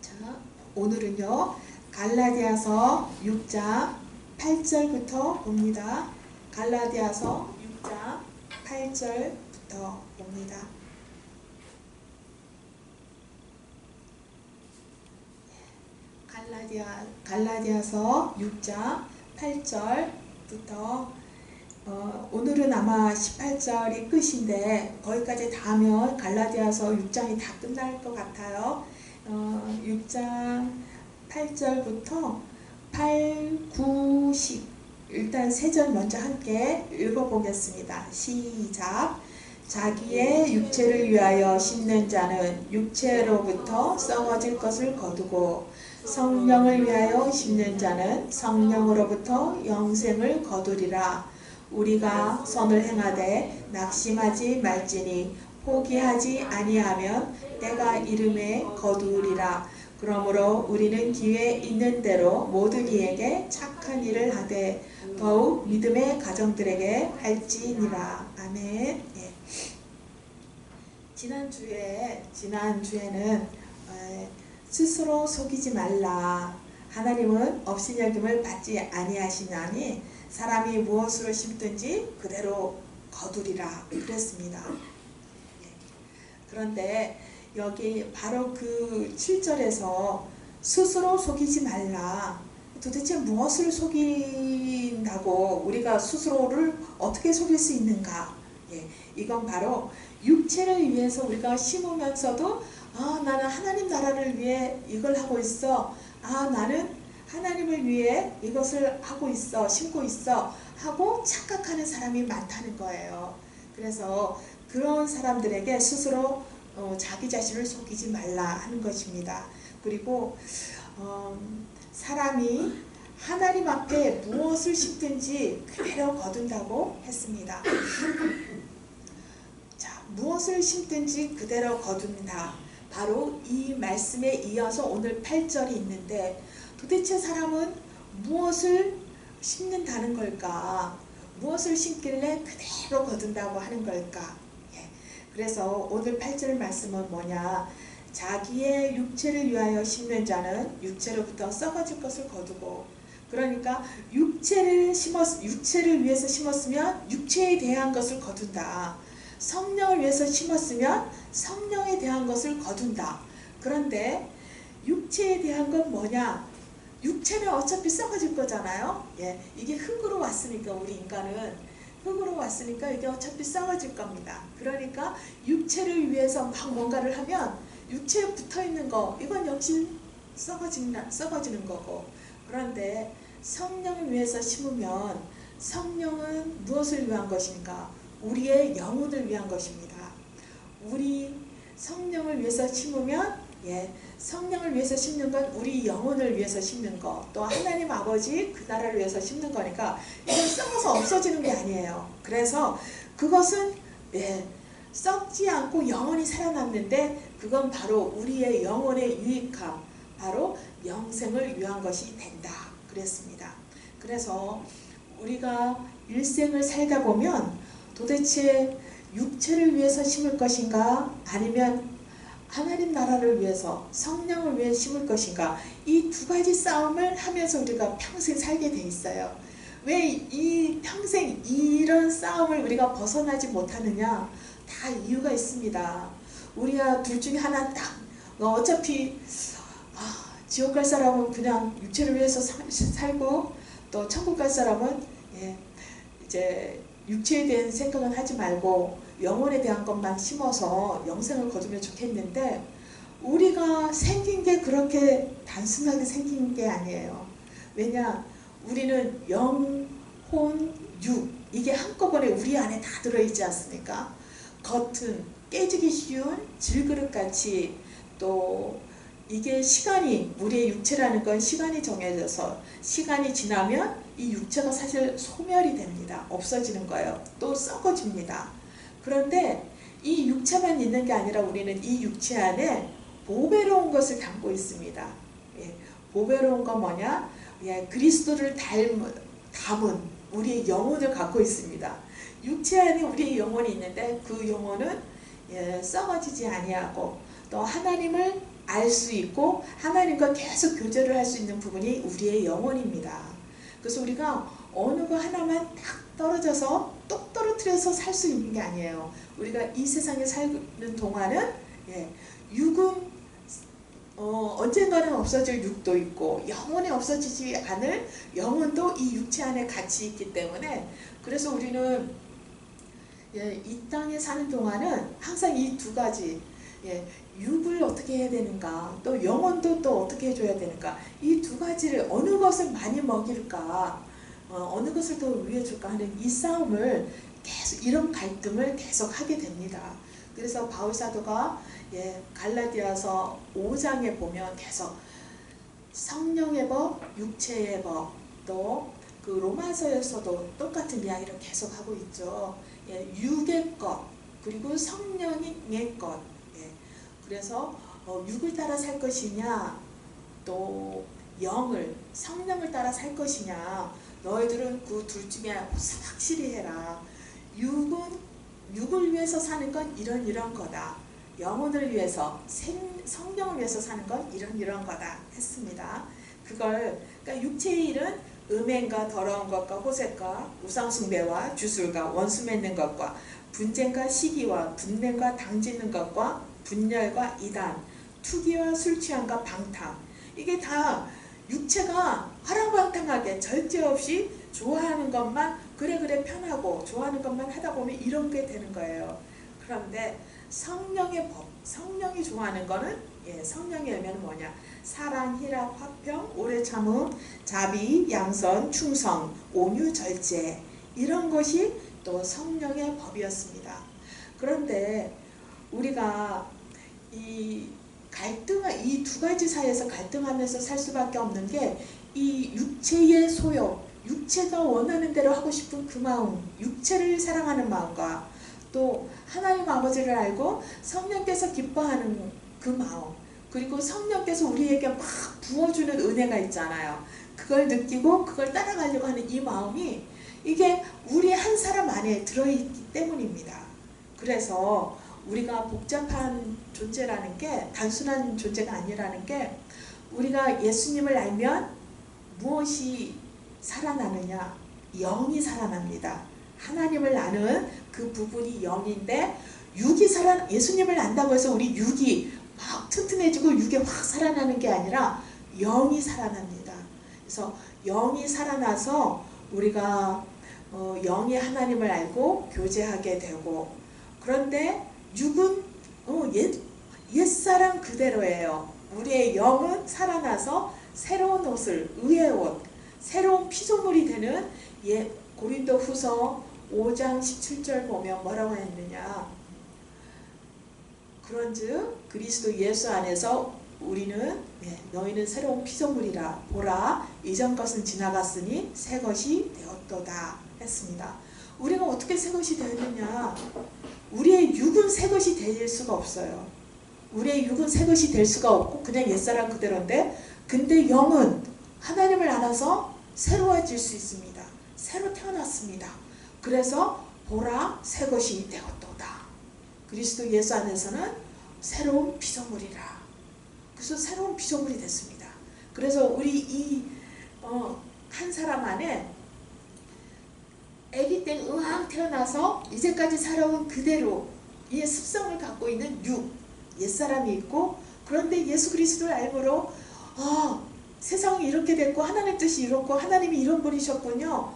자, 오늘은요 갈라디아서 6장 8절부터 봅니다. 갈라디아서 6장 8절부터 봅니다. 갈라디아서 6장 8절부터 오늘은 아마 18절이 끝인데 거기까지 다 하면 갈라디아서 6장이 다 끝날 것 같아요. 6장 8절부터 8, 9, 10 일단 3절 먼저 함께 읽어보겠습니다. 시작. 자기의 육체를 위하여 심는 자는 육체로부터 썩어질 것을 거두고 성령을 위하여 심는 자는 성령으로부터 영생을 거두리라. 우리가 선을 행하되 낙심하지 말지니 포기하지 아니하면 때가 이름에 거두리라. 그러므로 우리는 기회 있는 대로 모든 이에게 착한 일을 하되 더욱 믿음의 가정들에게 할지니라. 아멘. 예. 지난주에는 스스로 속이지 말라. 하나님은 없인 여김을 받지 아니하시나니 사람이 무엇으로 심든지 그대로 거두리라 그랬습니다. 그런데 여기 바로 그 7절에서 스스로 속이지 말라. 도대체 무엇을 속인다고 우리가 스스로를 어떻게 속일 수 있는가? 이건 바로 육체를 위해서 우리가 심으면서도 나는 하나님 나라를 위해 이걸 하고 있어. 나는 하나님을 위해 이것을 하고 있어, 심고 있어 하고 착각하는 사람이 많다는 거예요. 그래서 그런 사람들에게 스스로 자기 자신을 속이지 말라 하는 것입니다. 그리고 사람이 하나님 앞에 무엇을 심든지 그대로 거둔다고 했습니다. 자, 무엇을 심든지 그대로 거둔다. 바로 이 말씀에 이어서 오늘 8절이 있는데 도대체 사람은 무엇을 심는다는 걸까? 무엇을 심길래 그대로 거둔다고 하는 걸까? 그래서 오늘 8절 말씀은 뭐냐? 자기의 육체를 위하여 심는 자는 육체로부터 썩어질 것을 거두고, 그러니까 육체를 위해서 심었으면 육체에 대한 것을 거둔다. 성령을 위해서 심었으면 성령에 대한 것을 거둔다. 그런데 육체에 대한 건 뭐냐? 육체는 어차피 썩어질 거잖아요. 이게 흙으로 왔으니까 우리 인간은 흙으로 왔으니까 이게 어차피 썩어질 겁니다. 그러니까 육체를 위해서 막 뭔가를 하면 육체에 붙어있는 거 이건 역시 썩어지는 거고, 그런데 성령을 위해서 심으면 성령은 무엇을 위한 것인가? 우리의 영혼을 위한 것입니다. 우리 성령을 위해서 심으면 성령을 위해서 심는 건 우리 영혼을 위해서 심는 거, 또 하나님 아버지 그 나라를 위해서 심는 거니까 이건 썩어서 없어지는 게 아니에요. 그래서 그것은 썩지 않고 영원히 살아남는데 그건 바로 우리의 영혼의 유익함, 바로 영생을 위한 것이 된다 그랬습니다. 그래서 우리가 일생을 살다 보면 도대체 육체를 위해서 심을 것인가 아니면 하나님 나라를 위해서 성령을 위해 심을 것인가, 이 두 가지 싸움을 하면서 우리가 평생 살게 돼 있어요. 왜 이 평생 이런 싸움을 우리가 벗어나지 못하느냐? 다 이유가 있습니다. 우리가 둘 중에 하나 딱 어차피 지옥 갈 사람은 그냥 육체를 위해서 살고, 또 천국 갈 사람은 이제 육체에 대한 생각은 하지 말고 영혼에 대한 것만 심어서 영생을 거두면 좋겠는데, 우리가 생긴 게 그렇게 단순하게 생긴 게 아니에요. 왜냐? 우리는 영, 혼, 육 이게 한꺼번에 우리 안에 다 들어있지 않습니까? 겉은 깨지기 쉬운 질그릇같이, 또 이게 시간이, 우리의 육체라는 건 시간이 정해져서 시간이 지나면 이 육체가 사실 소멸이 됩니다. 없어지는 거예요. 또 썩어집니다. 그런데 이 육체만 있는 게 아니라 우리는 이 육체 안에 보배로운 것을 담고 있습니다. 보배로운 건 뭐냐? 그리스도를 담은 우리의 영혼을 갖고 있습니다. 육체 안에 우리의 영혼이 있는데 그 영혼은 썩어지지 아니하고 또 하나님을 알 수 있고 하나님과 계속 교제를 할 수 있는 부분이 우리의 영혼입니다. 그래서 우리가 어느 거 하나만 딱 떨어져서 똑 떨어뜨려서 살 수 있는 게 아니에요. 우리가 이 세상에 사는 동안은 육은 언젠가는 없어질 육도 있고 영원히 없어지지 않을 영혼도 이 육체 안에 같이 있기 때문에, 그래서 우리는 이 땅에 사는 동안은 항상 이 두 가지, 육을 어떻게 해야 되는가, 또 영혼도 또 어떻게 해줘야 되는가, 이 두 가지를 어느 것을 많이 먹일까, 어느 것을 더 위해 줄까 하는 이 싸움을 계속, 이런 갈등을 계속 하게 됩니다. 그래서 바울 사도가 갈라디아서 5장에 보면 계속 성령의 법, 육체의 법, 또 그 로마서에서도 똑같은 이야기를 계속 하고 있죠. 육의 것, 그리고 성령의 것. 그래서 육을 따라 살 것이냐, 또 영을, 성령을 따라 살 것이냐, 너희들은 그 둘 중에 확실히 해라. 육을 위해서 사는 건 이런 거다. 영혼을 위해서, 성령을 위해서 사는 건 이런 거다 했습니다. 그러니까 육체의 일은 음행과 더러운 것과 호색과 우상숭배와 주술과 원수 맺는 것과 분쟁과 시기와 분냄과 당짓는 것과 분열과 이단, 투기와 술 취함과 방탕. 이게 다 육체가 화랑방탕하게 절제 없이 좋아하는 것만, 그래 편하고 좋아하는 것만 하다 보면 이런 게 되는 거예요. 그런데 성령의 법, 성령이 좋아하는 거는, 성령의 의미는 뭐냐? 사랑, 희락, 화평, 오래 참음, 자비, 양선, 충성, 온유, 절제, 이런 것이 또 성령의 법이었습니다. 그런데 우리가 이 두 가지 사이에서 갈등하면서 살 수밖에 없는 게, 이 육체의 소욕, 육체가 원하는 대로 하고 싶은 그 마음, 육체를 사랑하는 마음과 또 하나님 아버지를 알고 성령께서 기뻐하는 그 마음, 그리고 성령께서 우리에게 막 부어주는 은혜가 있잖아요. 그걸 느끼고 그걸 따라가려고 하는 이 마음이, 이게 우리 한 사람 안에 들어있기 때문입니다. 그래서 우리가 복잡한 존재라는 게, 단순한 존재가 아니라는 게, 우리가 예수님을 알면 무엇이 살아나느냐? 영이 살아납니다. 하나님을 아는 그 부분이 영인데, 예수님을 안다고 해서 우리 육이 막 튼튼해지고 육에 확 살아나는 게 아니라 영이 살아납니다. 그래서 영이 살아나서 우리가 영이 하나님을 알고 교제하게 되고, 그런데 육은 옛사람 그대로예요. 우리의 영은 살아나서 새로운 옷을, 의의 옷, 새로운 피조물이 되는, 고린도 후서 5장 17절 보면 뭐라고 했느냐? 그런즉 그리스도 예수 안에서 우리는, 너희는 새로운 피조물이라. 보라, 이전 것은 지나갔으니 새 것이 되었도다 했습니다. 우리가 어떻게 새 것이 되었느냐? 우리의 육은 새 것이 될 수가 없어요. 우리의 육은 새 것이 될 수가 없고 그냥 옛사람 그대로인데, 근데 영은 하나님을 알아서 새로워질 수 있습니다. 새로 태어났습니다. 그래서 보라, 새 것이 되었도다. 그리스도 예수 안에서는 새로운 피조물이라. 그래서 새로운 피조물이 됐습니다. 그래서 우리 한 사람 안에 아기 때 으앙 태어나서 이제까지 살아온 그대로 이 습성을 갖고 있는 옛사람이 있고, 그런데 예수 그리스도를 알므로 세상이 이렇게 됐고 하나님 뜻이 이렇고 하나님이 이런 분이셨군요.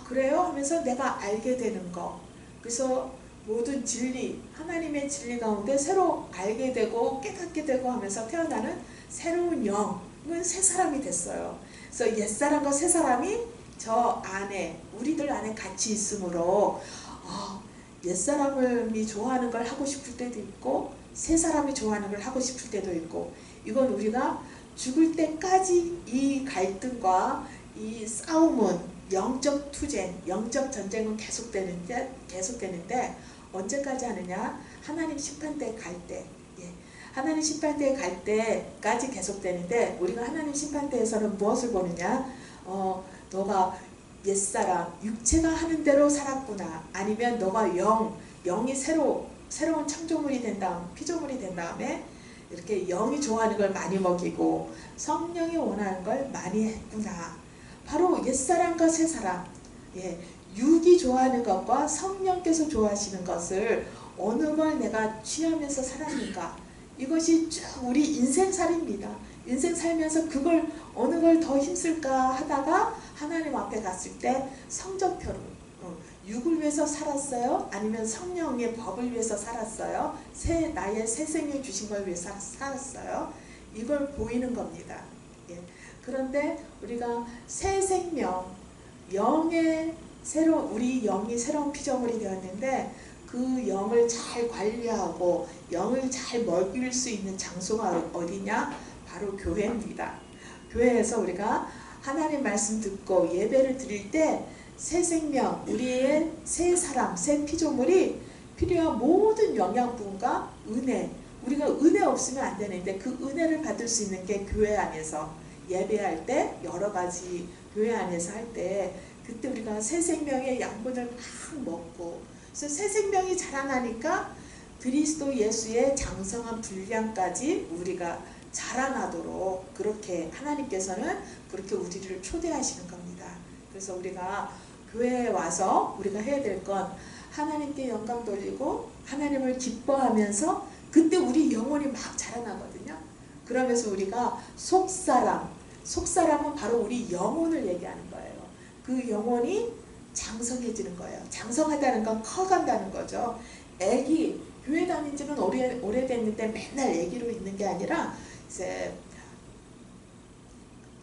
그래요? 하면서 내가 알게 되는 거. 그래서 모든 진리, 하나님의 진리 가운데 새로 알게 되고 깨닫게 되고 하면서 태어나는 새로운 영은 새 사람이 됐어요. 그래서 옛사람과 새 사람이 저 안에, 우리들 안에 같이 있으므로 옛사람이 좋아하는 걸 하고 싶을 때도 있고 새 사람이 좋아하는 걸 하고 싶을 때도 있고, 이건 우리가 죽을 때까지 이 갈등과 이 싸움은, 영적 투쟁, 영적 전쟁은 계속되는데 언제까지 하느냐? 하나님 심판대에 갈 때, 하나님 심판대에 갈 때까지 계속되는데, 우리가 하나님 심판대에서는 무엇을 보느냐? 너가 옛사람, 육체가 하는 대로 살았구나. 아니면 너가 영이 새로운 창조물이 된 다음, 피조물이 된 다음에 이렇게 영이 좋아하는 걸 많이 먹이고 성령이 원하는 걸 많이 했구나. 바로 옛사람과 새사람, 예, 육이 좋아하는 것과 성령께서 좋아하시는 것을 어느 걸 내가 취하면서 살았는가. 이것이 쭉 우리 인생살입니다. 인생 살면서 그걸 어느 걸 더 힘쓸까 하다가 하나님 앞에 갔을 때 성적표로 육을 위해서 살았어요? 아니면 성령의 법을 위해서 살았어요? 나의 새 생명 주신 걸 위해서 살았어요? 이걸 보이는 겁니다. 예. 그런데 우리가 새 생명, 우리 영이 새로운 피조물이 되었는데 그 영을 잘 관리하고 영을 잘 먹일 수 있는 장소가 어디냐? 바로 교회입니다. 교회에서 우리가 하나님 말씀 듣고 예배를 드릴 때 새 생명, 우리의 새 사람, 새 피조물이 필요한 모든 영양분과 은혜, 우리가 은혜 없으면 안 되는데 그 은혜를 받을 수 있는 게 교회 안에서 예배할 때 여러 가지 교회 안에서 할 때 그때 우리가 새 생명의 양분을 막 먹고 그래서 새 생명이 자라나니까 그리스도 예수의 장성한 분량까지 우리가 자라나도록 그렇게 하나님께서는 그렇게 우리를 초대하시는 겁니다. 그래서 우리가 교회에 와서 우리가 해야 될 건 하나님께 영광 돌리고 하나님을 기뻐하면서 그때 우리 영혼이 막 자라나거든요. 그러면서 우리가 속사람은 바로 우리 영혼을 얘기하는 거예요. 그 영혼이 장성해지는 거예요. 장성하다는 건 커간다는 거죠. 애기, 교회 다닌 지는 오래됐는데 맨날 애기로 있는 게 아니라 이제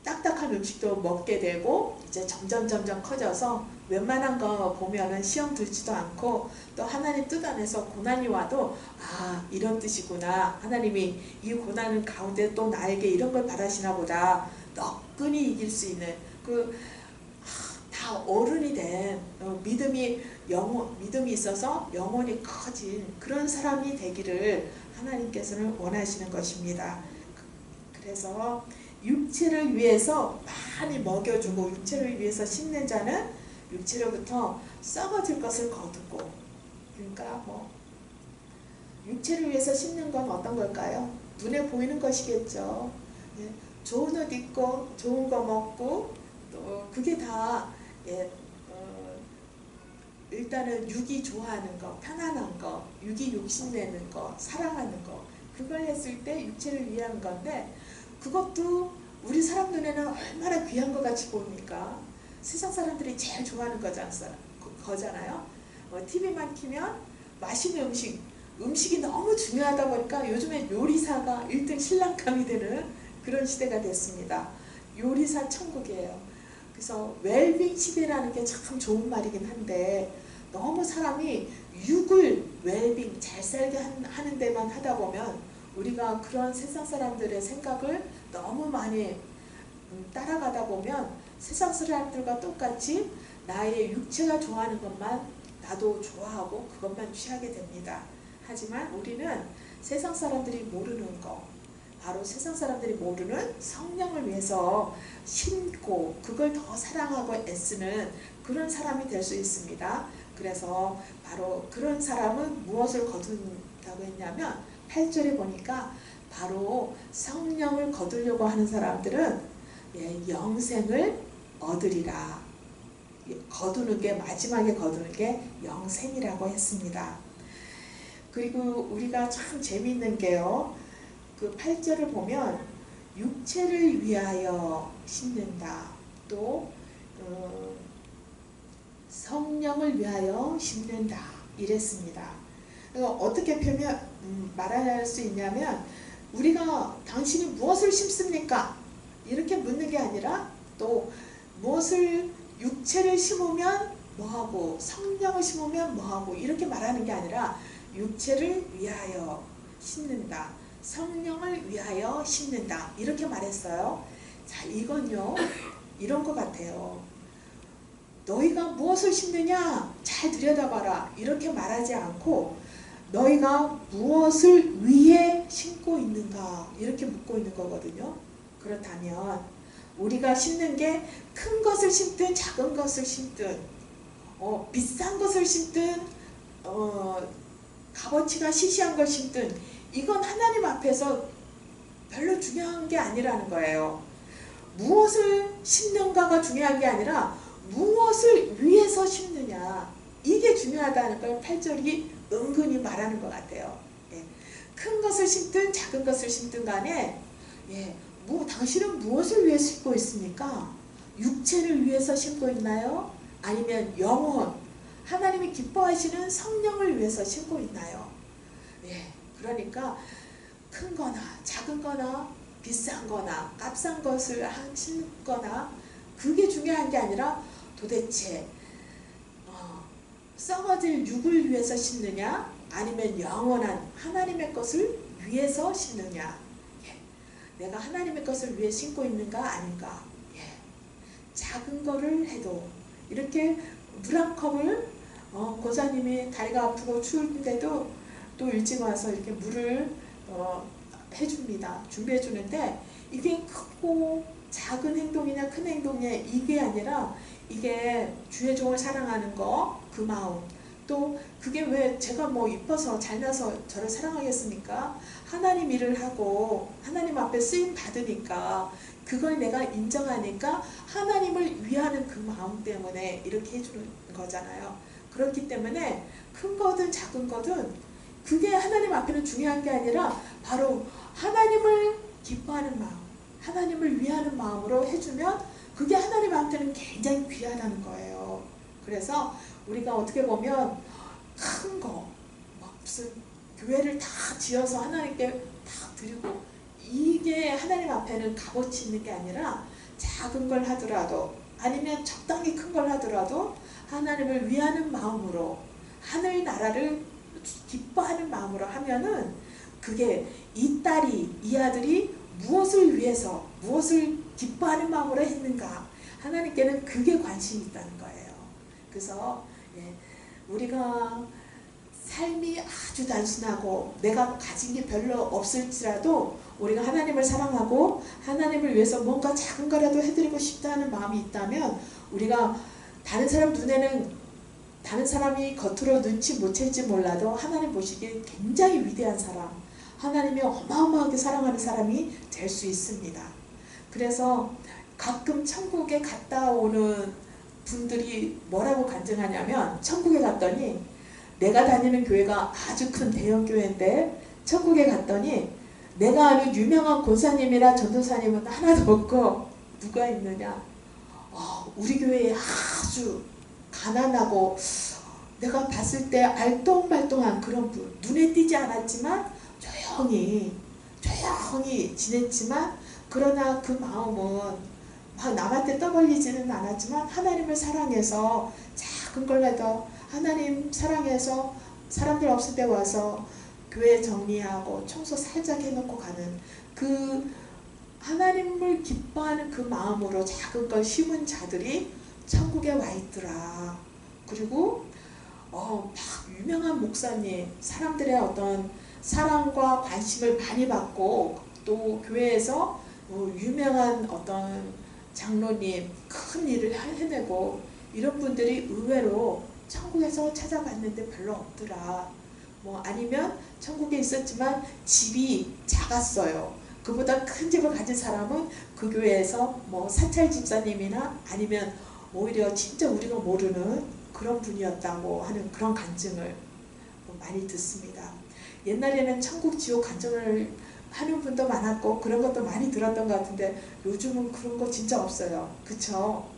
딱딱한 음식도 먹게 되고 이제 점점 커져서 웬만한 거 보면은 시험 들지도 않고 또 하나님 뜻 안에서 고난이 와도 아 이런 뜻이구나. 하나님이 이 고난 가운데 또 나에게 이런 걸 바라시나 보다. 너끈히 이길 수 있는 다 어른이 된 믿음이 있어서 영혼이 커진 그런 사람이 되기를 하나님께서는 원하시는 것입니다. 그래서 육체를 위해서 많이 먹여주고 육체를 위해서 심는 자는 육체로부터 썩어질 것을 거두고, 그러니까 육체를 위해서 심는 건 어떤 걸까요? 눈에 보이는 것이겠죠. 예, 좋은 옷 입고 좋은 거 먹고 또 그게 다 일단은 육이 좋아하는 거, 편안한 거, 육이 욕심내는 거, 사랑하는 거, 그걸 했을 때 육체를 위한 건데 그것도 우리 사람 눈에는 얼마나 귀한 것 같이 보입니까? 세상 사람들이 제일 좋아하는 거잖아요. TV만 키면 맛있는 음식이 너무 중요하다 보니까 요즘에 요리사가 1등 신랑감이 되는 그런 시대가 됐습니다. 요리사 천국이에요. 그래서 웰빙 시대라는 게 참 좋은 말이긴 한데 너무 사람이 육을 웰빙 잘 살게 하는 데만 하다 보면 우리가 그런 세상 사람들의 생각을 너무 많이 따라가다 보면 세상 사람들과 똑같이 나의 육체가 좋아하는 것만 나도 좋아하고 그것만 취하게 됩니다. 하지만 우리는 세상 사람들이 모르는 거, 바로 세상 사람들이 모르는 성령을 위해서 심고 그걸 더 사랑하고 애쓰는 그런 사람이 될 수 있습니다. 그래서 바로 그런 사람은 무엇을 거둔다고 했냐면 8절에 보니까 바로 성령을 거두려고 하는 사람들은 영생을 얻으리라. 마지막에 거두는 게 영생이라고 했습니다. 그리고 우리가 참 재미있는 게요. 그 8절을 보면 육체를 위하여 심는다. 또 성령을 위하여 심는다. 이랬습니다. 어떻게 말할 수 있냐면 우리가 당신이 무엇을 심습니까? 이렇게 묻는 게 아니라 또 무엇을 육체를 심으면 뭐하고 성령을 심으면 뭐하고 이렇게 말하는 게 아니라 육체를 위하여 심는다. 성령을 위하여 심는다. 이렇게 말했어요. 자, 이건요. 이런 것 같아요. 너희가 무엇을 심느냐? 잘 들여다봐라. 이렇게 말하지 않고 너희가 무엇을 위해 심고 있는가? 이렇게 묻고 있는 거거든요. 그렇다면 우리가 심는 게 큰 것을 심든 작은 것을 심든 비싼 것을 심든 값어치가 시시한 걸 심든 이건 하나님 앞에서 별로 중요한 게 아니라는 거예요. 무엇을 심는가가 중요한 게 아니라 무엇을 위해서 심느냐, 이게 중요하다는 걸 8절이 은근히 말하는 것 같아요. 예. 큰 것을 심든 작은 것을 심든 간에 당신은 무엇을 위해 심고 있습니까? 육체를 위해서 심고 있나요? 아니면 영혼, 하나님이 기뻐하시는 성령을 위해서 심고 있나요? 그러니까 큰 거나 작은 거나 비싼 거나 값싼 것을 심거나 그게 중요한 게 아니라 도대체 썩어질 육을 위해서 심느냐 아니면 영원한 하나님의 것을 위해서 심느냐. 내가 하나님의 것을 위해 심고 있는가 아닌가. 작은 거를 해도 이렇게 물 한 컵을 고사님이 다리가 아프고 추운데도 또 일찍 와서 이렇게 물을 해줍니다. 준비해 주는데 이게 크고 작은 행동이냐 큰 행동이냐 이게 아니라 이게 주의 종을 사랑하는 거, 그 마음, 또 그게 왜 제가 뭐 이뻐서 잘나서 저를 사랑하겠습니까? 하나님 일을 하고 하나님 앞에 쓰임 받으니까 그걸 내가 인정하니까 하나님을 위하는 그 마음 때문에 이렇게 해주는 거잖아요. 그렇기 때문에 큰 거든 작은 거든 그게 하나님 앞에는 중요한 게 아니라 바로 하나님을 기뻐하는 마음, 하나님을 위하는 마음으로 해주면 그게 하나님 앞에는 굉장히 귀하다는 거예요. 그래서 우리가 어떻게 보면 큰 거, 막 무슨 교회를 다 지어서 하나님께 다 드리고 이게 하나님 앞에는 값어치 있는 게 아니라 작은 걸 하더라도 아니면 적당히 큰 걸 하더라도 하나님을 위하는 마음으로 하늘 나라를 기뻐하는 마음으로 하면은 그게 이 딸이 이 아들이 무엇을 위해서 무엇을 기뻐하는 마음으로 했는가 하나님께는 그게 관심이 있다는 거예요. 그래서 우리가 삶이 아주 단순하고 내가 가진 게 별로 없을지라도 우리가 하나님을 사랑하고 하나님을 위해서 뭔가 작은 거라도 해드리고 싶다는 마음이 있다면 우리가 다른 사람 눈에는 다른 사람이 겉으로 눈치 못 챌지 몰라도 하나님 보시기에 굉장히 위대한 사람, 하나님이 어마어마하게 사랑하는 사람이 될 수 있습니다. 그래서 가끔 천국에 갔다 오는 분들이 뭐라고 간증하냐면 천국에 갔더니 내가 다니는 교회가 아주 큰 대형 교회인데 천국에 갔더니 내가 아는 유명한 권사님이나 전도사님은 하나도 없고 누가 있느냐? 우리 교회에 아주 가난하고 내가 봤을 때 알똥말똥한 그런 분, 눈에 띄지 않았지만 조용히 지냈지만 그러나 그 마음은 막 남한테 떠벌리지는 않았지만 하나님을 사랑해서 작은 걸 해도 하나님 사랑해서 사람들 없을 때 와서 교회 정리하고 청소 살짝 해놓고 가는 그 하나님을 기뻐하는 그 마음으로 작은 걸 심은 자들이 천국에 와 있더라. 그리고 막 유명한 목사님, 사람들의 어떤 사랑과 관심을 많이 받고 또 교회에서 유명한 어떤 장로님 큰 일을 해내고 이런 분들이 의외로 천국에서 찾아봤는데 별로 없더라. 뭐 아니면 천국에 있었지만 집이 작았어요. 그보다 큰 집을 가진 사람은 그 교회에서 뭐 사찰 집사님이나 아니면 오히려 진짜 우리가 모르는 그런 분이었다고 하는 그런 간증을 많이 듣습니다. 옛날에는 천국 지옥 간증을 하는 분도 많았고 그런 것도 많이 들었던 것 같은데 요즘은 그런 거 진짜 없어요. 그쵸?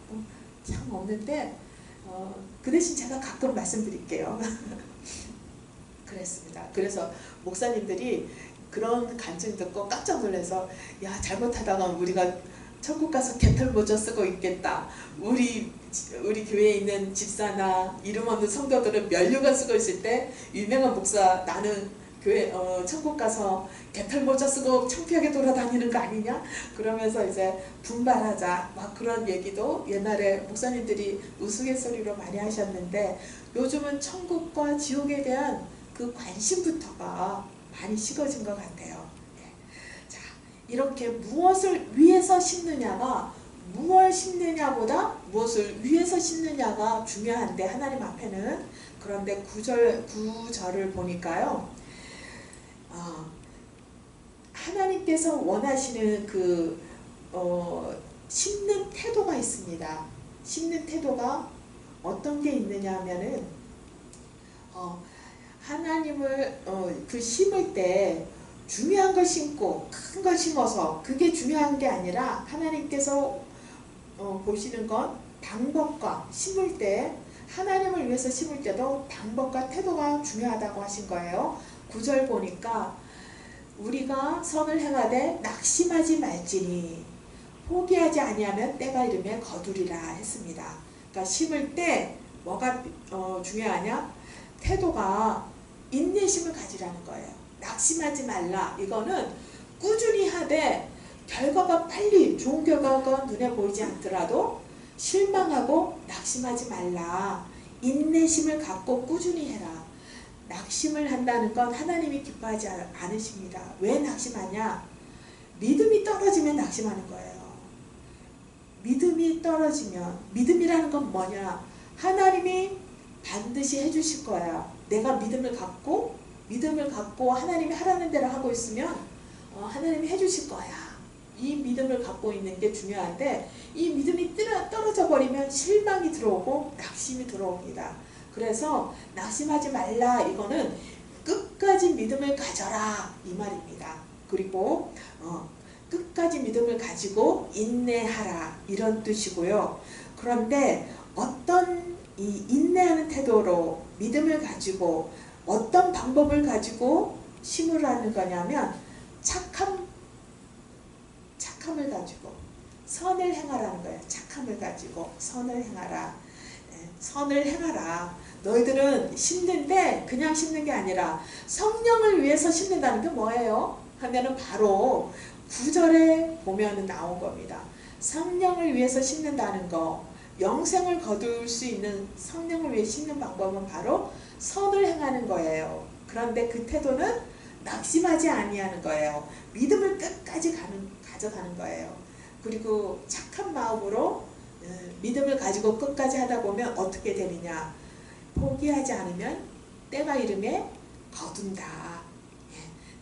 참 없는데 그 대신 제가 가끔 말씀드릴게요. 그랬습니다. 그래서 목사님들이 그런 간증 듣고 깜짝 놀라서 야 잘못하다가 우리가 천국 가서 개털모자 쓰고 있겠다. 우리 교회에 있는 집사나 이름 없는 성도들은 면류관 쓰고 있을 때 유명한 목사 나는 교회 천국 가서 개털모자 쓰고 창피하게 돌아다니는 거 아니냐? 그러면서 이제 분발하자 막 그런 얘기도 옛날에 목사님들이 우스갯소리로 많이 하셨는데 요즘은 천국과 지옥에 대한 그 관심부터가 많이 식어진 것 같아요. 자, 이렇게 무엇을 위해서 심느냐가 무엇을 심느냐보다 무엇을 위해서 심느냐가 중요한데 하나님 앞에는 그런데 구절을 보니까요. 하나님께서 원하시는 심는 태도가 있습니다. 심는 태도가 어떤 게 있느냐 하면은 하나님을 심을 때 중요한 걸 심고 큰 걸 심어서 그게 중요한 게 아니라 하나님께서 보시는 건 방법과 심을 때 하나님을 위해서 심을 때도 방법과 태도가 중요하다고 하신 거예요. 9절 보니까 우리가 선을 행하되 낙심하지 말지니 포기하지 아니하면 때가 이르면 거두리라 했습니다. 그러니까 심을 때 뭐가 중요하냐? 태도가 인내심을 가지라는 거예요. 낙심하지 말라. 이거는 꾸준히 하되 결과가 빨리 좋은 결과가 눈에 보이지 않더라도 실망하고 낙심하지 말라. 인내심을 갖고 꾸준히 해라. 낙심을 한다는 건 하나님이 기뻐하지 않으십니다. 왜 낙심하냐? 믿음이 떨어지면 낙심하는 거예요. 믿음이 떨어지면, 믿음이라는 건 뭐냐? 하나님이 반드시 해주실 거야. 내가 믿음을 갖고 하나님이 하라는 대로 하고 있으면 하나님이 해주실 거야. 이 믿음을 갖고 있는 게 중요한데 이 믿음이 떨어져 버리면 실망이 들어오고 낙심이 들어옵니다. 그래서 낙심하지 말라. 이거는 끝까지 믿음을 가져라 이 말입니다. 그리고 끝까지 믿음을 가지고 인내하라 이런 뜻이고요. 그런데 어떤 이 인내하는 태도로 믿음을 가지고 어떤 방법을 가지고 심으라는 거냐면 착함을 가지고 선을 행하라는 거예요. 착함을 가지고 선을 행하라. 선을 행하라. 너희들은 심는데 그냥 심는 게 아니라 성령을 위해서 심는다는 게 뭐예요? 하면은 바로 9절에 보면은 나온 겁니다. 성령을 위해서 심는다는 거, 영생을 거둘 수 있는 성령을 위해 심는 방법은 바로 선을 행하는 거예요. 그런데 그 태도는 낙심하지 아니하는 거예요. 믿음을 끝까지 가져가는 거예요. 그리고 착한 마음으로 믿음을 가지고 끝까지 하다 보면 어떻게 되느냐? 포기하지 않으면 때가 이름에 거둔다.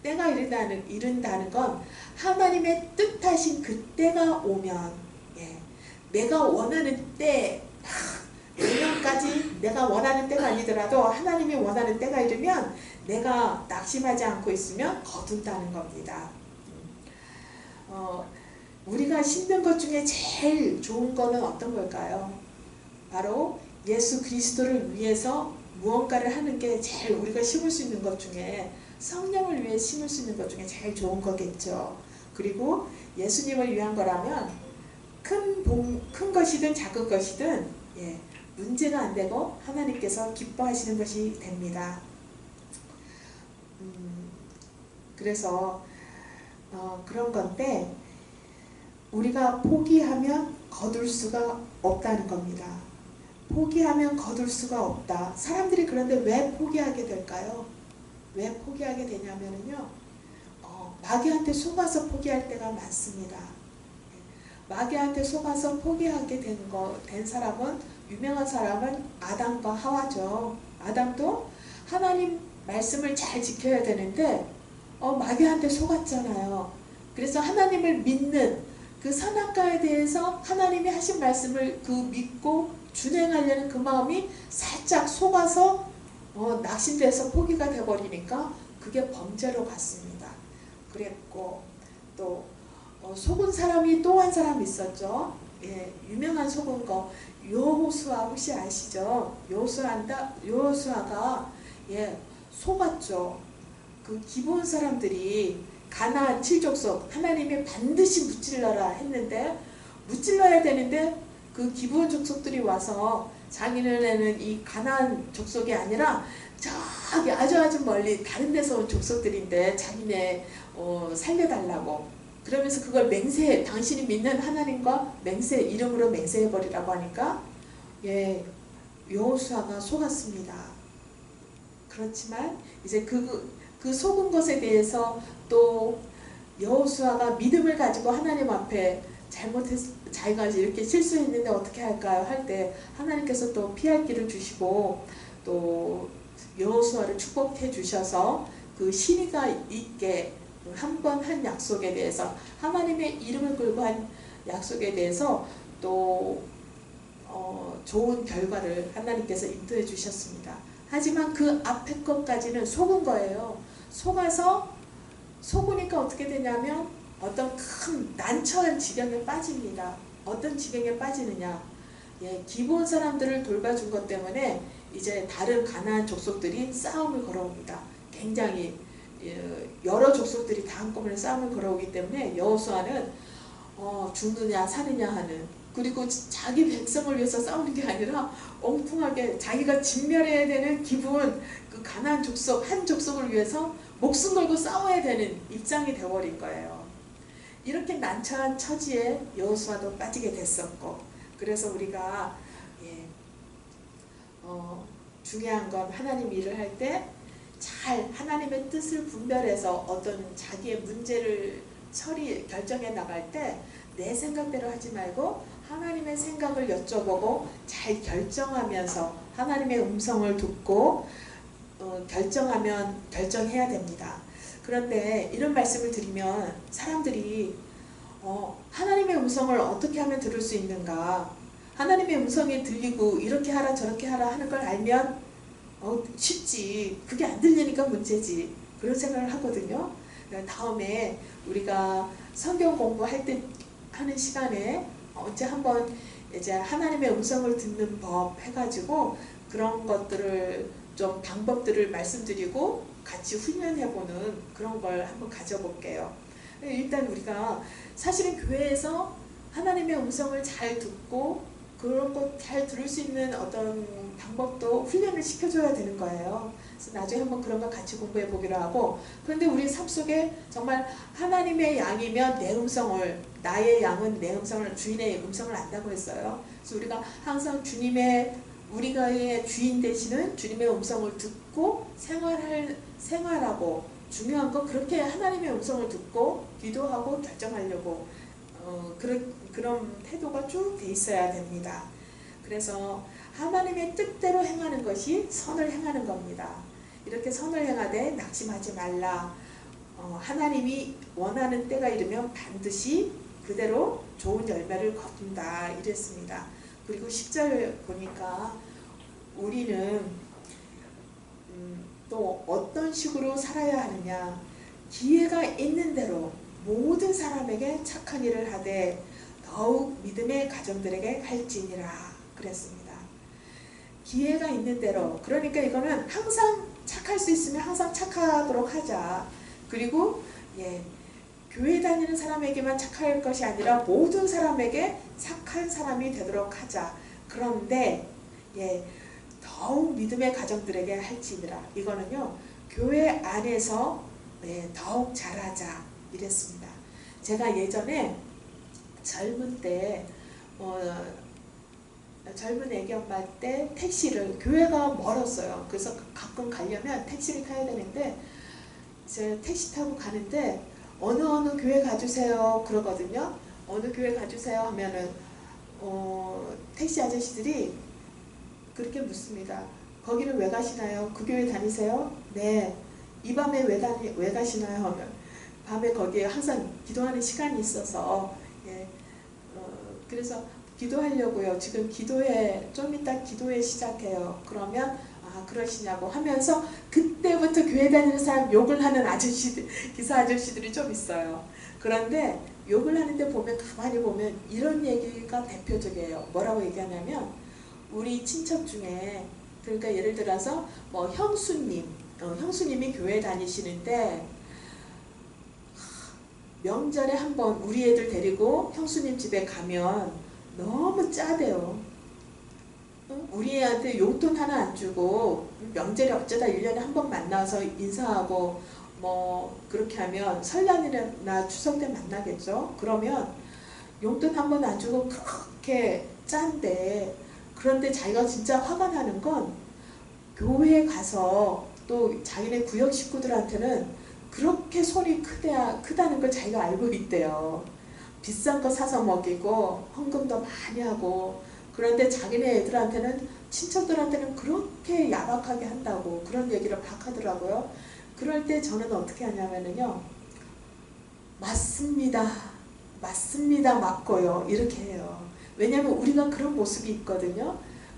때가 이른다는 건 하나님의 뜻하신 그 때가 오면 내가 원하는 때 내년까지 내가 원하는 때가 아니더라도 하나님이 원하는 때가 이르면 내가 낙심하지 않고 있으면 거둔다는 겁니다. 우리가 심는 것 중에 제일 좋은 거는 어떤 걸까요? 바로 예수 그리스도를 위해서 무언가를 하는 게 제일 우리가 심을 수 있는 것 중에 성령을 위해 심을 수 있는 것 중에 제일 좋은 거겠죠. 그리고 예수님을 위한 거라면 큰 것이든 작은 것이든 문제가 안 되고 하나님께서 기뻐하시는 것이 됩니다. 그래서 그런 건데 우리가 포기하면 거둘 수가 없다는 겁니다. 포기하면 거둘 수가 없다. 사람들이 그런데 왜 포기하게 될까요? 왜 포기하게 되냐면요, 마귀한테 속아서 포기할 때가 많습니다. 마귀한테 속아서 포기하게 된 사람은, 유명한 사람은 아담과 하와죠. 아담도 하나님 말씀을 잘 지켜야 되는데 마귀한테 속았잖아요. 그래서 하나님을 믿는 그 선악과에 대해서 하나님이 하신 말씀을 믿고 준행하려는 그 마음이 살짝 속아서 낙심돼서 포기가 돼버리니까 그게 범죄로 갔습니다. 그랬고 또 속은 사람이 또 한 사람 있었죠. 유명한 속은 거 여호수아 혹시 아시죠? 여호수아가 속았죠. 그 기브온 사람들이 가나안 7족속 하나님이 반드시 무찔러라 했는데 무찔러야 되는데 그 기브온 족속들이 와서 자기네는 이 가나안 족속이 아니라 저기 아주 멀리 다른 데서 온 족속들인데 자기네 살려달라고 그러면서 그걸 당신이 믿는 하나님과 이름으로 맹세해버리라고 하니까 여호수아가 속았습니다. 그렇지만 이제 그 속은 것에 대해서 또 여호수아가 믿음을 가지고 하나님 앞에 자기가 이렇게 실수했는데 어떻게 할까요? 할 때 하나님께서 또 피할 길을 주시고 또 여호수아를 축복해 주셔서 그 신의가 있게 한 번 한 약속에 대해서, 하나님의 이름을 걸고 한 약속에 대해서 또 좋은 결과를 하나님께서 인도해 주셨습니다. 하지만 그 앞에 것까지는 속은 거예요. 속으니까 어떻게 되냐면 어떤 큰 난처한 지경에 빠집니다. 어떤 지경에 빠지느냐, 기브온 사람들을 돌봐준 것 때문에 이제 다른 가나안 족속들이 싸움을 걸어옵니다. 굉장히 여러 족속들이 다 한꺼번에 싸움을 걸어오기 때문에 여호수아는 죽느냐 사느냐 하는, 그리고 자기 백성을 위해서 싸우는 게 아니라 엉뚱하게 자기가 진멸해야 되는 기브온 그 가나안 족속 한 족속을 위해서 목숨 걸고 싸워야 되는 입장이 되어버린 거예요. 이렇게 난처한 처지에 여호수아도 빠지게 됐었고, 그래서 우리가 중요한 건 하나님 일을 할 때 잘 하나님의 뜻을 분별해서 어떤 자기의 문제를 결정해 나갈 때 내 생각대로 하지 말고 하나님의 생각을 여쭤보고 잘 결정하면서 하나님의 음성을 듣고 결정해야 됩니다. 그런데 이런 말씀을 드리면 사람들이 하나님의 음성을 어떻게 하면 들을 수 있는가, 하나님의 음성이 들리고 이렇게 하라 저렇게 하라 하는 걸 알면 쉽지, 그게 안 들리니까 문제지, 그런 생각을 하거든요. 다음에 우리가 성경 공부할 때 하는 시간에 언제 한번 이제 하나님의 음성을 듣는 법 해가지고 그런 것들을 좀 방법들을 말씀드리고 같이 훈련해보는 그런 걸 한번 가져볼게요. 일단 우리가 사실은 교회에서 하나님의 음성을 잘 듣고 그런 것 잘 들을 수 있는 어떤 방법도 훈련을 시켜줘야 되는 거예요. 그래서 나중에 한번 그런 거 같이 공부해 보기로 하고, 그런데 우리 삶 속에 정말 하나님의 양이면 내 음성을, 나의 양은 내 음성을, 주인의 음성을 안다고 했어요. 그래서 우리가 항상 우리가의 주인 되시는 주님의 음성을 듣고 생활하고, 중요한 건 그렇게 하나님의 음성을 듣고 기도하고 결정하려고 그런 태도가 쭉 돼 있어야 됩니다. 그래서 하나님의 뜻대로 행하는 것이 선을 행하는 겁니다. 이렇게 선을 행하되 낙심하지 말라. 하나님이 원하는 때가 이르면 반드시 그대로 좋은 열매를 거둔다 이랬습니다. 그리고 10절 보니까 우리는 또 어떤 식으로 살아야 하느냐, 기회가 있는 대로 모든 사람에게 착한 일을 하되 더욱 믿음의 가정들에게 할지니라 그랬습니다. 기회가 있는 대로, 그러니까 이거는 항상 착할 수 있으면 항상 착하도록 하자. 그리고 교회 다니는 사람에게만 착할 것이 아니라 모든 사람에게 착한 사람이 되도록 하자. 그런데 더욱 믿음의 가정들에게 할지니라, 이거는요 교회 안에서 더욱 잘하자 이랬습니다. 제가 예전에 젊은 때 젊은 애기 엄마 때 택시를, 교회가 멀었어요. 그래서 가끔 가려면 택시를 타야 되는데 제가 택시 타고 가는데 어느 교회 가주세요 그러거든요. 어느 교회 가주세요 하면은 택시 아저씨들이 그렇게 묻습니다. 거기를 왜 가시나요? 그 교회 다니세요? 네. 이 밤에 왜 가시나요? 하면 밤에 거기에 항상 기도하는 시간이 있어서 그래서 기도하려고요. 지금 좀 이따 기도회 시작해요. 그러면 그러시냐고 하면서 그때부터 교회 다니는 사람 욕을 하는 기사 아저씨들이 좀 있어요. 그런데 욕을 하는데 가만히 보면 이런 얘기가 대표적이에요. 뭐라고 얘기하냐면 우리 친척 중에, 그러니까 예를 들어서 뭐 형수님이 교회 다니시는데 명절에 한번 우리 애들 데리고 형수님 집에 가면 너무 짜대요. 우리 애한테 용돈 하나 안 주고 명절에 어쩌다 1년에 한 번 만나서 인사하고 뭐 그렇게 하면 설날이나 추석 때 만나겠죠. 그러면 용돈 한 번 안 주고 그렇게 짠데, 그런데 자기가 진짜 화가 나는 건 교회에 가서 또 자기네 구역 식구들한테는 그렇게 손이 크다는 걸 자기가 알고 있대요. 비싼 거 사서 먹이고 헌금도 많이 하고, 그런데 자기네 애들한테는, 친척들한테는 그렇게 야박하게 한다고 그런 얘기를 막 하더라고요. 그럴 때 저는 어떻게 하냐면요, 맞습니다. 맞습니다. 맞고요. 이렇게 해요. 왜냐하면 우리가 그런 모습이 있거든요.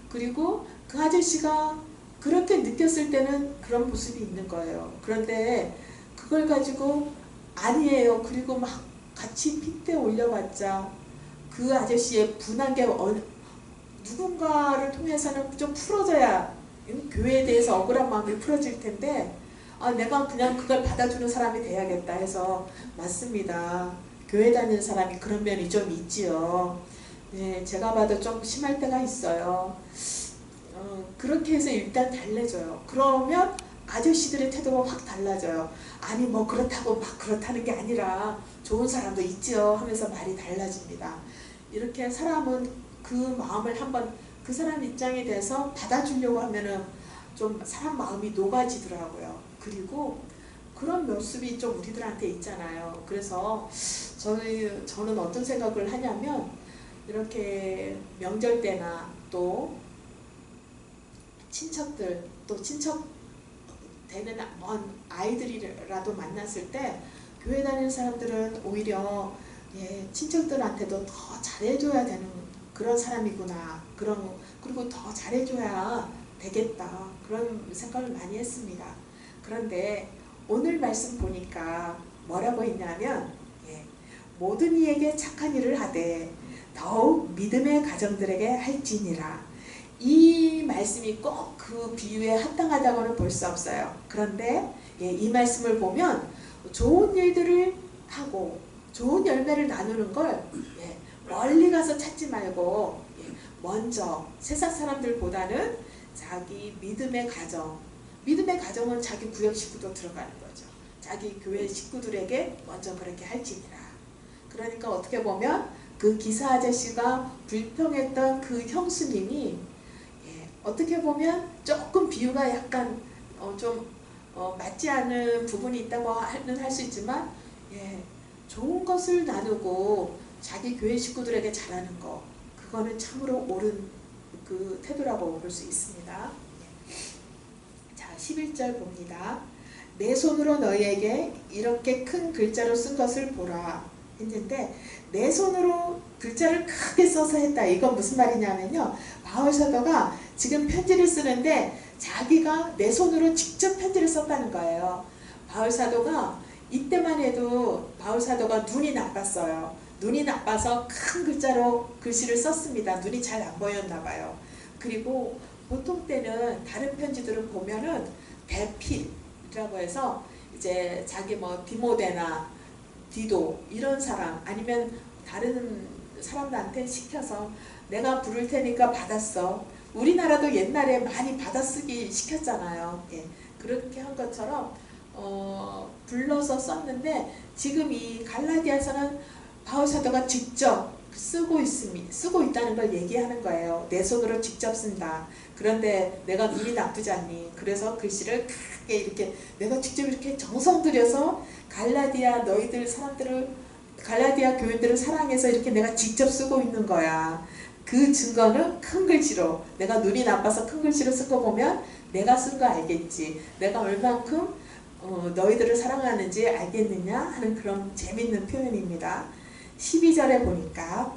그리고 그 아저씨가 그렇게 느꼈을 때는 그런 모습이 있는 거예요. 그런데 그걸 가지고 아니에요. 그리고 막 같이 핏대 올려봤자 그 아저씨의 분한 게 누군가를 통해서는 좀 풀어져야 교회에 대해서 억울한 마음이 풀어질 텐데 내가 그냥 그걸 받아주는 사람이 돼야겠다 해서 맞습니다. 교회 다니는 사람이 그런 면이 좀 있지요. 네, 제가 봐도 좀 심할 때가 있어요. 그렇게 해서 일단 달래줘요. 그러면 아저씨들의 태도가 확 달라져요. 아니 뭐 그렇다고 막 그렇다는 게 아니라 좋은 사람도 있지요 하면서 말이 달라집니다. 이렇게 사람은 그 마음을 한번 그 사람 입장에 대해서 받아주려고 하면은 좀 사람 마음이 녹아지더라고요. 그리고 그런 모습이 좀 우리들한테 있잖아요. 그래서 저는 어떤 생각을 하냐면 이렇게 명절 때나 또 친척들 또 친척 되는 먼 아이들이라도 만났을 때 교회 다니는 사람들은 오히려 친척들한테도 더 잘해줘야 되는 그런 사람이구나. 그리고 더 잘해줘야 되겠다. 그런 생각을 많이 했습니다. 그런데 오늘 말씀 보니까 뭐라고 했냐면 모든 이에게 착한 일을 하되 더욱 믿음의 가정들에게 할지니라. 이 말씀이 꼭 그 비유에 합당하다고는 볼 수 없어요. 그런데 이 말씀을 보면 좋은 일들을 하고 좋은 열매를 나누는 걸 멀리 가서 찾지 말고 먼저 세상 사람들보다는 자기 믿음의 가정은 자기 구역 식구도 들어가는 거죠. 자기 교회 식구들에게 먼저 그렇게 할지니라. 그러니까 어떻게 보면 그 기사 아저씨가 불평했던 그 형수님이 어떻게 보면 조금 비유가 약간 좀 맞지 않은 부분이 있다고 할 수 있지만 좋은 것을 나누고 자기 교회 식구들에게 잘하는 거 그거는 참으로 옳은 그 태도라고 볼 수 있습니다. 자 11절 봅니다. 내 손으로 너희에게 이렇게 큰 글자로 쓴 것을 보라 했는데 내 손으로 글자를 크게 써서 했다. 이건 무슨 말이냐면요. 바울 사도가 지금 편지를 쓰는데 자기가 내 손으로 직접 편지를 썼다는 거예요. 바울 사도가 이때만 해도 바울 사도가 눈이 나빴어요. 눈이 나빠서 큰 글자로 글씨를 썼습니다. 눈이 잘 안 보였나 봐요. 그리고 보통 때는 다른 편지들을 보면은 대필이라고 해서 이제 자기 뭐 디모데나 디도 이런 사람 아니면 다른 사람들한테 시켜서 내가 부를 테니까 받았어. 우리나라도 옛날에 많이 받아쓰기 시켰잖아요. 그렇게 한 것처럼 불러서 썼는데 지금 이 갈라디아서는 바울 사도가 직접 쓰고 있다는 걸 얘기하는 거예요. 내 손으로 직접 쓴다. 그런데 내가 눈이 나쁘지 않니? 그래서 글씨를 크게 이렇게 내가 직접 이렇게 정성 들여서 갈라디아 교인들을 사랑해서 이렇게 내가 직접 쓰고 있는 거야. 그 증거는 큰 글씨로 내가 눈이 나빠서 큰 글씨로 쓴 거 보면 내가 쓴 거 알겠지. 내가 얼만큼 너희들을 사랑하는지 알겠느냐 하는 그런 재밌는 표현입니다. 12절에 보니까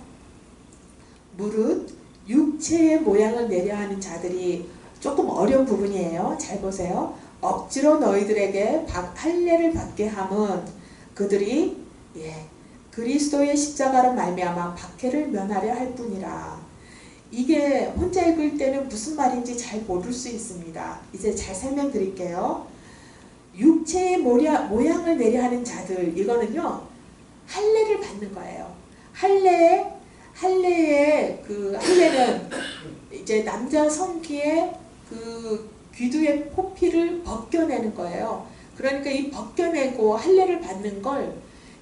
무릇 육체의 모양을 내려 하는 자들이 조금 어려운 부분이에요. 잘 보세요. 억지로 너희들에게 할례를 받게 함은 그들이 그리스도의 십자가로 말미암아 박해를 면하려 할 뿐이라. 이게 혼자 읽을 때는 무슨 말인지 잘 모를 수 있습니다. 이제 잘 설명드릴게요. 육체의 모양을 내려 하는 자들 이거는요 할례를 받는 거예요. 할례는 이제 남자 성기의 그 귀두의 포피를 벗겨내는 거예요. 그러니까 이 벗겨내고 할례를 받는 걸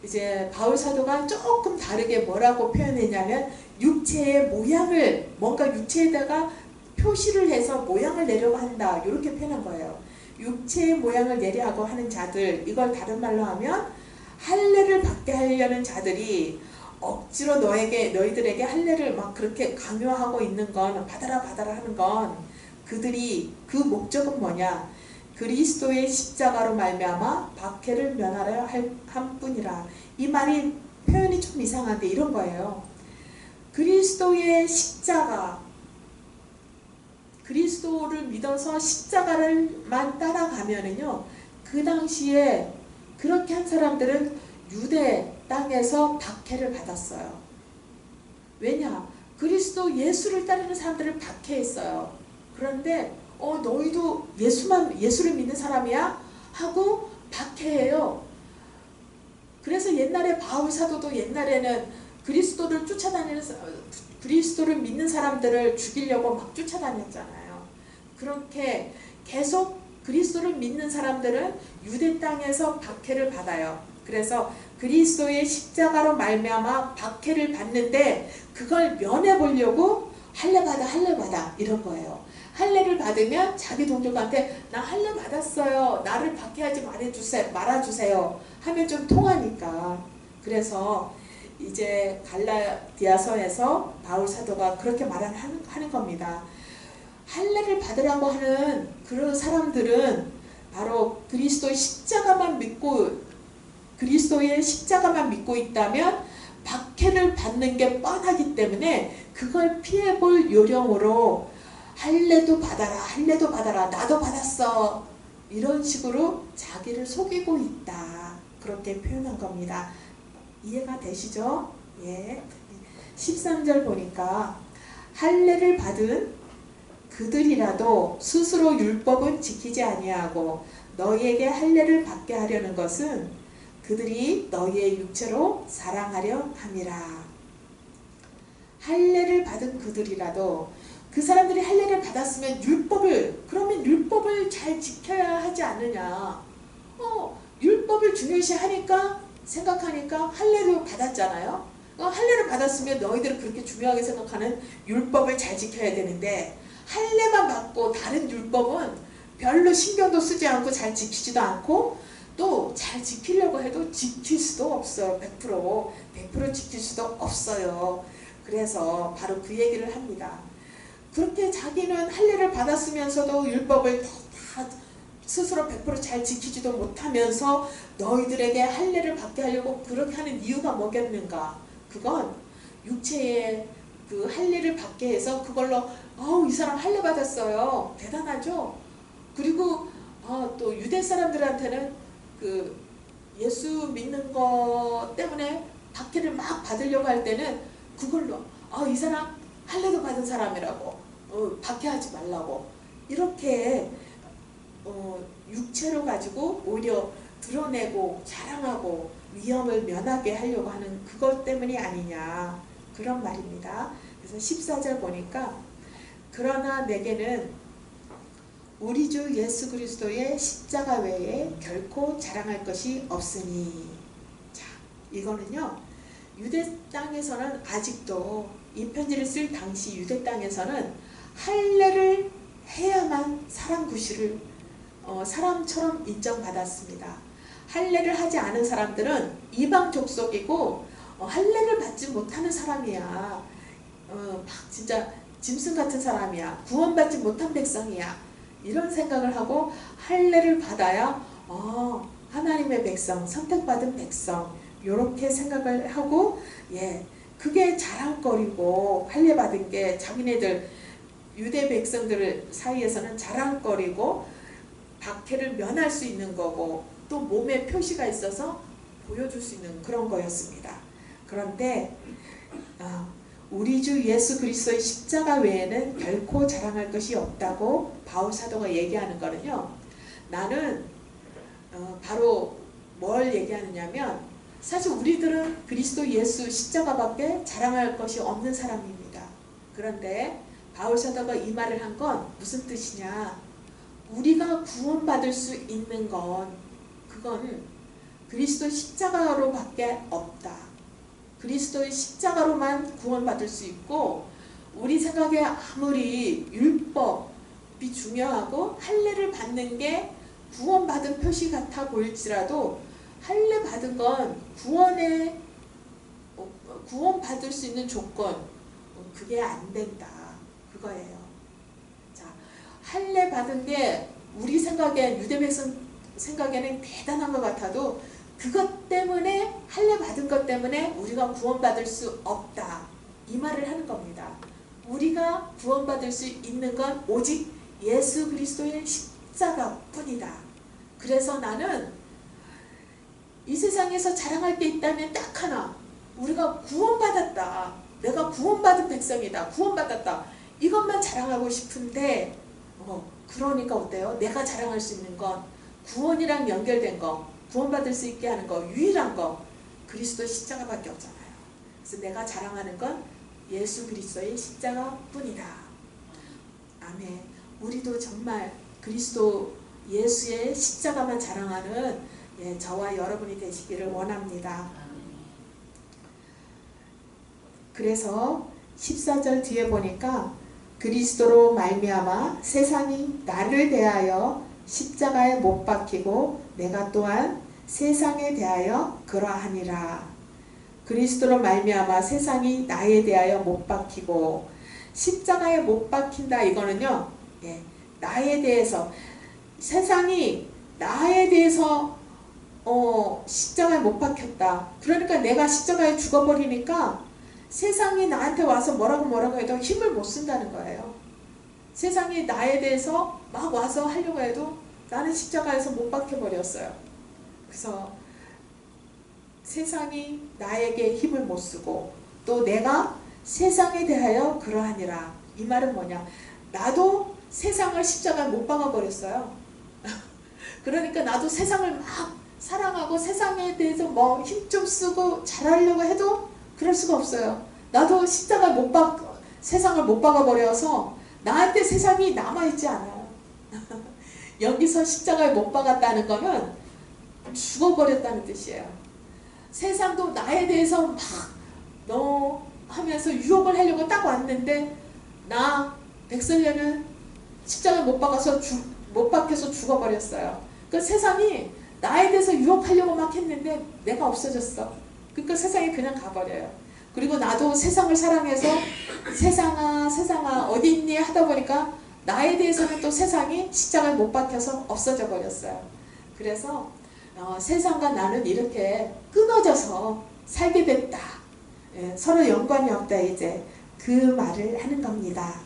이제 바울 사도가 조금 다르게 뭐라고 표현했냐면 육체의 모양을 뭔가 육체에다가 표시를 해서 모양을 내려고 한다 이렇게 표현한 거예요. 육체의 모양을 내려하고 하는 자들 이걸 다른 말로 하면 할례를 받게 하려는 자들이 억지로 너희들에게 할례를 막 그렇게 강요하고 있는 건 받아라 하는 건 그들이 그 목적은 뭐냐? 그리스도의 십자가로 말미암아 박해를 면하려 한 뿐이라. 이 말이 표현이 좀 이상한데 이런 거예요. 그리스도의 십자가, 그리스도를 믿어서 십자가를만 따라가면은요, 그 당시에 그렇게 한 사람들은 유대 땅에서 박해를 받았어요. 왜냐? 그리스도 예수를 따르는 사람들을 박해했어요. 그런데 너희도 예수를 믿는 사람이야? 하고 박해해요. 그래서 옛날에 바울 사도도 옛날에는 그리스도를 믿는 사람들을 죽이려고 막 쫓아다녔잖아요. 그렇게 계속 그리스도를 믿는 사람들은 유대 땅에서 박해를 받아요. 그래서 그리스도의 십자가로 말미암아 박해를 받는데 그걸 면해보려고 할례 받아 이런 거예요. 할례를 받으면 자기 동족한테 나 할례 받았어요. 나를 박해하지 말아주세요. 하면 좀 통하니까. 그래서 이제 갈라디아서에서 바울 사도가 그렇게 하는 겁니다. 할례를 받으라고 하는 그런 사람들은 바로 그리스도의 십자가만 믿고 있다면 박해를 받는 게 뻔하기 때문에 그걸 피해볼 요령으로 할례도 받아라, 나도 받았어, 이런 식으로 자기를 속이고 있다, 그렇게 표현한 겁니다. 이해가 되시죠? 예. 13절 보니까 할례를 받은 그들이라도 스스로 율법은 지키지 아니하고 너희에게 할례를 받게 하려는 것은 그들이 너희의 육체로 사랑하려 함이라. 할례를 받은 그들이라도, 그 사람들이 할례를 받았으면 그러면 율법을 잘 지켜야 하지 않느냐. 율법을 중요시하니까 생각하니까 할례를 받았잖아요. 할례를 받았으면 너희들은 그렇게 중요하게 생각하는 율법을 잘 지켜야 되는데, 할례만 받고 다른 율법은 별로 신경도 쓰지 않고 잘 지키지도 않고, 또 잘 지키려고 해도 지킬 수도 없어요. 100% 지킬 수도 없어요. 그래서 바로 그 얘기를 합니다. 그렇게 자기는 할례를 받았으면서도 율법을 다 스스로 100% 잘 지키지도 못하면서 너희들에게 할례를 받게 하려고 그렇게 하는 이유가 뭐겠는가? 그건 육체의 그 할례를 받게 해서 그걸로 이 사람 할례 받았어요, 대단하죠? 그리고 또 유대 사람들한테는 그 예수 믿는 것 때문에 박해를 막 받으려고 할 때는 그걸로 이 사람 할례도 받은 사람이라고 박해하지 말라고, 이렇게 육체로 가지고 오히려 드러내고 자랑하고 위험을 면하게 하려고 하는 그것 때문이 아니냐, 그런 말입니다. 그래서 14절 보니까 그러나 내게는 우리 주 예수 그리스도의 십자가 외에 결코 자랑할 것이 없으니. 자, 이거는요, 유대 땅에서는 아직도 이 편지를 쓸 당시 유대 땅에서는 할례를 해야만 사람 구실을 사람처럼 인정받았습니다. 할례를 하지 않은 사람들은 이방 족속이고 할례를 받지 못하는 사람이야. 막 진짜 짐승 같은 사람이야. 구원받지 못한 백성이야. 이런 생각을 하고 할례를 받아야 하나님의 백성, 선택받은 백성, 이렇게 생각을 하고, 그게 자랑거리고, 할례 받은 게 자기네들 유대 백성들 사이에서는 자랑거리고 박해를 면할 수 있는 거고, 또 몸에 표시가 있어서 보여줄 수 있는 그런 거였습니다. 그런데 우리 주 예수 그리스도의 십자가 외에는 결코 자랑할 것이 없다고 바울 사도가 얘기하는 거는요, 나는 바로 뭘 얘기하느냐면, 사실 우리들은 그리스도 예수 십자가밖에 자랑할 것이 없는 사람입니다. 그런데 바울 사도가 이 말을 한 건 무슨 뜻이냐, 우리가 구원받을 수 있는 그건 그리스도 십자가로 밖에 없다. 그리스도의 십자가로만 구원받을 수 있고, 우리 생각에 아무리 율법이 중요하고 할례를 받는 게 구원받은 표시 같아 보일지라도 할례 받은 건 구원받을 수 있는 조건, 그게 안 된다, 그거예요. 자, 할례 받은 게 우리 생각엔 유대 백성 생각에는 대단한 것 같아도 그것 때문에 할례 받은 것 때문에 우리가 구원받을 수 없다 이 말을 하는 겁니다. 우리가 구원받을 수 있는 건 오직 예수 그리스도의 십자가뿐이다. 그래서 나는 이 세상에서 자랑할 게 있다면 딱 하나, 우리가 구원받았다. 내가 구원받은 백성이다. 구원받았다. 이것만 자랑하고 싶은데 그러니까 어때요? 내가 자랑할 수 있는 건 구원이랑 연결된 거, 구원받을 수 있게 하는 거, 유일한 거 그리스도 십자가밖에 없잖아요. 그래서 내가 자랑하는 건 예수 그리스도의 십자가뿐이다. 아멘. 우리도 정말 그리스도 예수의 십자가만 자랑하는 저와 여러분이 되시기를 원합니다. 그래서 14절 뒤에 보니까 그리스도로 말미암아 세상이 나를 대하여 십자가에 못 박히고 내가 또한 세상에 대하여 그러하니라. 그리스도로 말미암아 세상이 나에 대하여 못 박히고, 십자가에 못 박힌다 이거는요, 나에 대해서, 세상이 나에 대해서 십자가에 못 박혔다. 그러니까 내가 십자가에 죽어버리니까 세상이 나한테 와서 뭐라고 해도 힘을 못 쓴다는 거예요. 세상이 나에 대해서 막 와서 하려고 해도 나는 십자가에서 못 박혀버렸어요. 그래서 세상이 나에게 힘을 못 쓰고 또 내가 세상에 대하여 그러하니라. 이 말은 뭐냐? 나도 세상을 십자가에 못 박아버렸어요. 그러니까 나도 세상을 막 사랑하고 세상에 대해서 뭐 힘 좀 쓰고 잘하려고 해도 그럴 수가 없어요. 나도 십자가에 세상을 못 박아버려서 나한테 세상이 남아있지 않아요. 여기서 십자가에 못 박았다는 거는 죽어버렸다는 뜻이에요. 세상도 나에 대해서 막 너 하면서 유혹을 하려고 딱 왔는데 나 백설년은 십자가에 못 박혀서 죽어버렸어요. 그 세상이 나에 대해서 유혹하려고 막 했는데 내가 없어졌어. 그러니까 세상이 그냥 가버려요. 그리고 나도 세상을 사랑해서 세상아 어디 있니 하다 보니까 나에 대해서는 또 세상이 십자가에 못 박혀서 없어져 버렸어요. 그래서 세상과 나는 이렇게 끊어져서 살게 됐다. 서로 연관이 없다. 이제 그 말을 하는 겁니다.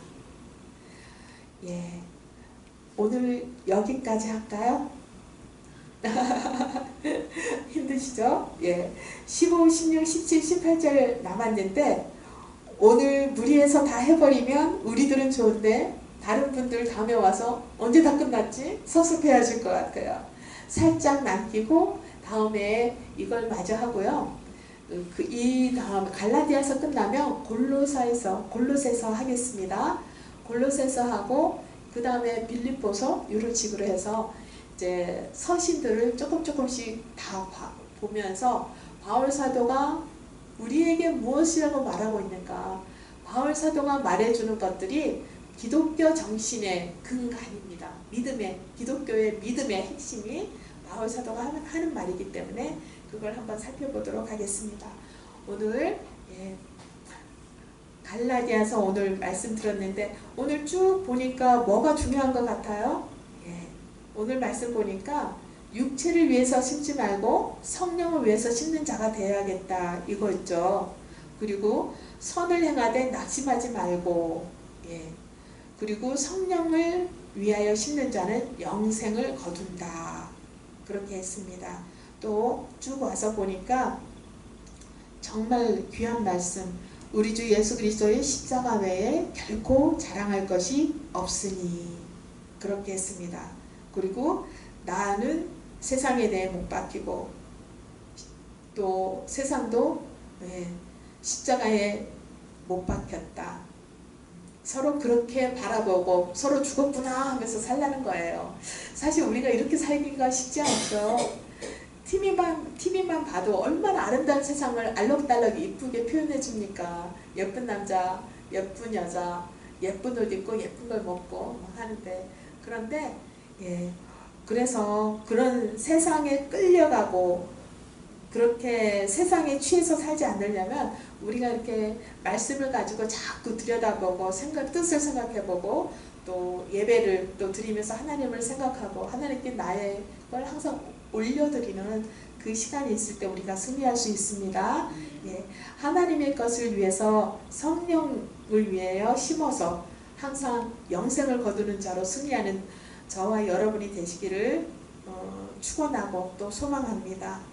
오늘 여기까지 할까요? 힘드시죠? 15, 16, 17, 18절 남았는데 오늘 무리해서 다 해버리면 우리들은 좋은데 다른 분들 다음에 와서 언제 다 끝났지? 섭섭해하실 것 같아요. 살짝 남기고 다음에 이걸 마저 하고요. 이 다음 갈라디아서 끝나면 골로새서 하겠습니다. 골로새서 하고 그 다음에 빌립보서 이런 식으로 해서 이제 서신들을 조금씩 다 보면서 바울 사도가 우리에게 무엇이라고 말하고 있는가, 바울 사도가 말해주는 것들이 기독교 정신의 근간입니다. 기독교의 믿음의 핵심이 바울 사도가 하는 말이기 때문에 그걸 한번 살펴보도록 하겠습니다. 오늘 갈라디아서 오늘 말씀 들었는데 오늘 쭉 보니까 뭐가 중요한 것 같아요? 오늘 말씀 보니까 육체를 위해서 심지 말고 성령을 위해서 심는 자가 되어야겠다 이거 있죠. 그리고 선을 행하되 낙심하지 말고, 그리고 성령을 위하여 심는 자는 영생을 거둔다 그렇게 했습니다. 또 쭉 와서 보니까 정말 귀한 말씀, 우리 주 예수 그리스도의 십자가 외에 결코 자랑할 것이 없으니 그렇게 했습니다. 그리고 나는 세상에 대해 못 박히고 또 세상도 십자가에 못 박혔다. 서로 그렇게 바라보고 서로 죽었구나 하면서 살라는 거예요. 사실 우리가 이렇게 살기가 쉽지 않죠. TV만 봐도 얼마나 아름다운 세상을 알록달록 이쁘게 표현해 줍니까? 예쁜 남자, 예쁜 여자, 예쁜 옷 입고 예쁜 걸 먹고 하는데, 그런데 그래서 그런 세상에 끌려가고 그렇게 세상에 취해서 살지 않으려면 우리가 이렇게 말씀을 가지고 자꾸 들여다보고 뜻을 생각해보고 또 예배를 또 드리면서 하나님을 생각하고 하나님께 나의 걸 항상 올려드리는 그 시간이 있을 때 우리가 승리할 수 있습니다. 예, 하나님의 것을 위해서 성령을 위하여 심어서 항상 영생을 거두는 자로 승리하는 저와 여러분이 되시기를 축원하고 또 소망합니다.